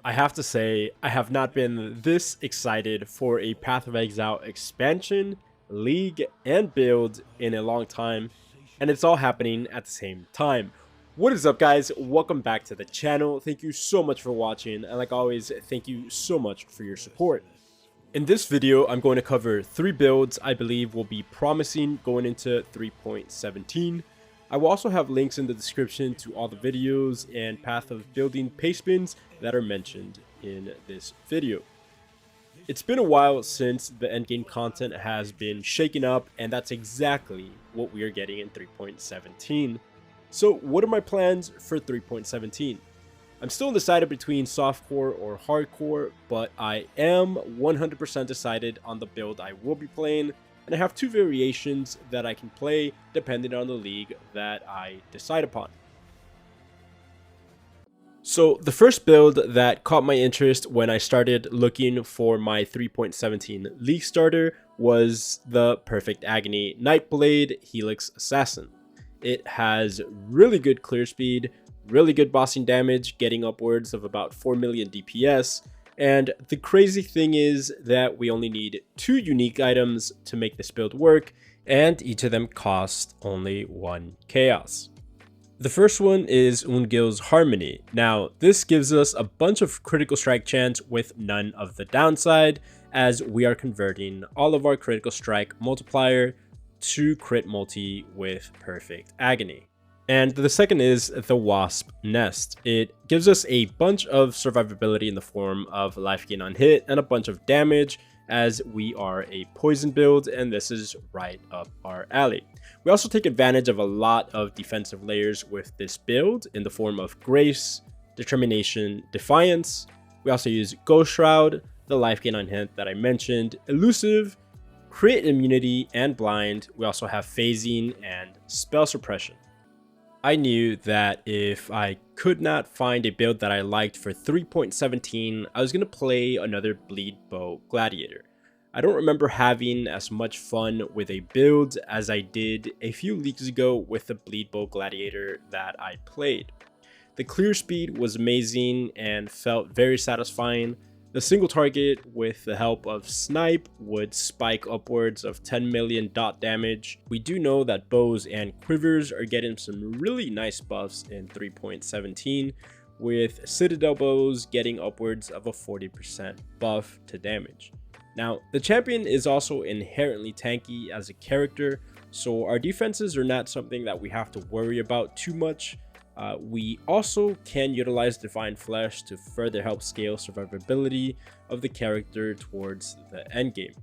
I have to say, I have not been this excited for a Path of Exile expansion, league, and build in a long time, and it's all happening at the same time. What is up, guys? Welcome back to the channel. Thank you so much for watching, and like always, thank you so much for your support. In this video, I'm going to cover 3 builds I believe will be promising going into 3.17. I will also have links in the description to all the videos and path of building Pastebins that are mentioned in this video. It's been a while since the endgame content has been shaken up, and that's exactly what we are getting in 3.17. So what are my plans for 3.17? I'm still undecided between softcore or hardcore, but I am 100% decided on the build I will be playing, and I have 2 variations that I can play depending on the league that I decide upon. So the first build that caught my interest when I started looking for my 3.17 league starter was the perfect Agony Nightblade Helix Assassin. It has really good clear speed, really good bossing damage, getting upwards of about 4 million DPS, and the crazy thing is that we only need 2 unique items to make this build work, and each of them cost only 1 chaos. The first one is Ungil's Harmony. Now, this gives us a bunch of critical strike chance with none of the downside, as we are converting all of our critical strike multiplier to crit multi with perfect Agony. And the second is the Wasp Nest. It gives us a bunch of survivability in the form of life gain on hit and a bunch of damage, as we are a poison build, and this is right up our alley. We also take advantage of a lot of defensive layers with this build in the form of Grace, Determination, Defiance. We also use Ghost Shroud, the life gain on hit that I mentioned, Elusive, Crit Immunity, and Blind. We also have Phasing and Spell Suppression. I knew that if I could not find a build that I liked for 3.17, I was going to play another Bleed Bow Gladiator. I don't remember having as much fun with a build as I did a few leagues ago with the Bleed Bow Gladiator that I played. The clear speed was amazing and felt very satisfying. The single target with the help of Snipe would spike upwards of 10 million dot damage. We do know that bows and quivers are getting some really nice buffs in 3.17, with Citadel bows getting upwards of a 40% buff to damage. Now, the champion is also inherently tanky as a character, so our defenses are not something that we have to worry about too much. We also can utilize Divine Flesh to further help scale survivability of the character towards the endgame.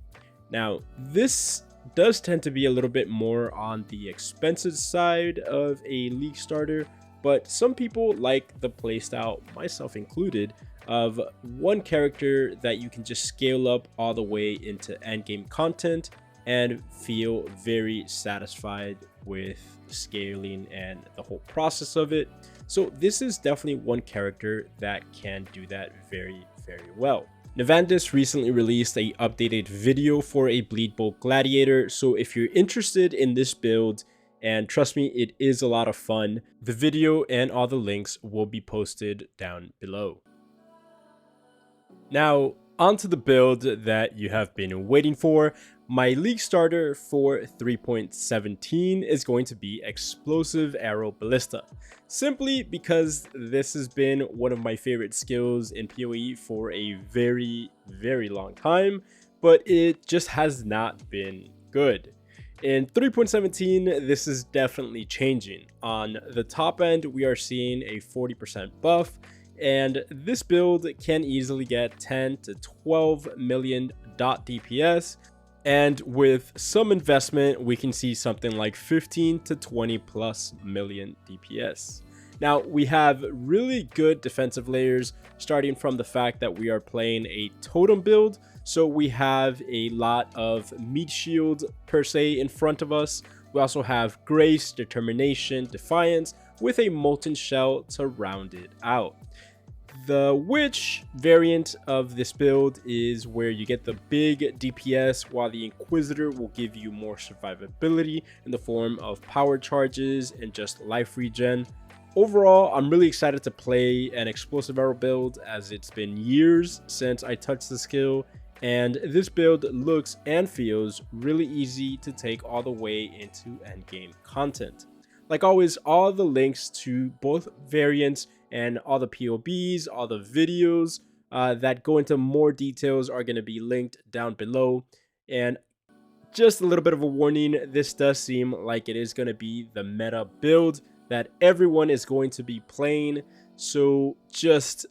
Now, this does tend to be a little bit more on the expensive side of a league starter, but some people like the playstyle, myself included, of one character that you can just scale up all the way into endgame content and feel very satisfied with scaling and the whole process of it. So this is definitely one character that can do that very, very well. Navandis recently released a updated video for a Bleed Bow Gladiator, so if you're interested in this build, and trust me, it is a lot of fun, the video and all the links will be posted down below. Now, onto the build that you have been waiting for. My league starter for 3.17 is going to be Explosive Arrow Ballista, simply because this has been one of my favorite skills in PoE for a very, very long time, but it just has not been good. In 3.17, this is definitely changing. On the top end, we are seeing a 40% buff, and this build can easily get 10 to 12 million dot DPS, and with some investment we can see something like 15 to 20 plus million DPS. Now, we have really good defensive layers, starting from the fact that we are playing a totem build, so we have a lot of meat shield per se in front of us. We also have Grace, Determination, Defiance, with a Molten Shell to round it out. The Witch variant of this build is where you get the big DPS, while the Inquisitor will give you more survivability in the form of power charges and just life regen. Overall, I'm really excited to play an explosive arrow build, as it's been years since I touched the skill, and this build looks and feels really easy to take all the way into endgame content. Like always, all the links to both variants and all the POBs, all the videos that go into more details are going to be linked down below. And just a little bit of a warning, this does seem like it is going to be the meta build that everyone is going to be playing, so just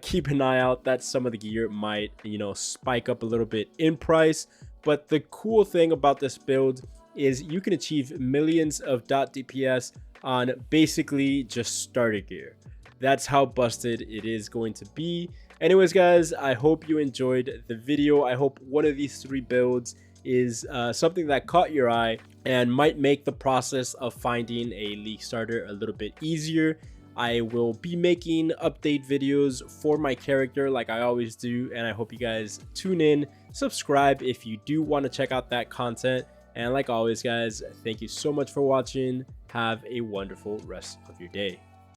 keep an eye out that some of the gear might, spike up a little bit in price. But the cool thing about this build is you can achieve millions of DPS on basically just starter gear. That's how busted it is going to be. Anyways guys, I hope you enjoyed the video. I hope one of these 3 builds is something that caught your eye and might make the process of finding a League starter a little bit easier. I will be making update videos for my character like I always do, and I hope you guys tune in, subscribe if you do want to check out that content, and like always guys, thank you so much for watching. Have a wonderful rest of your day.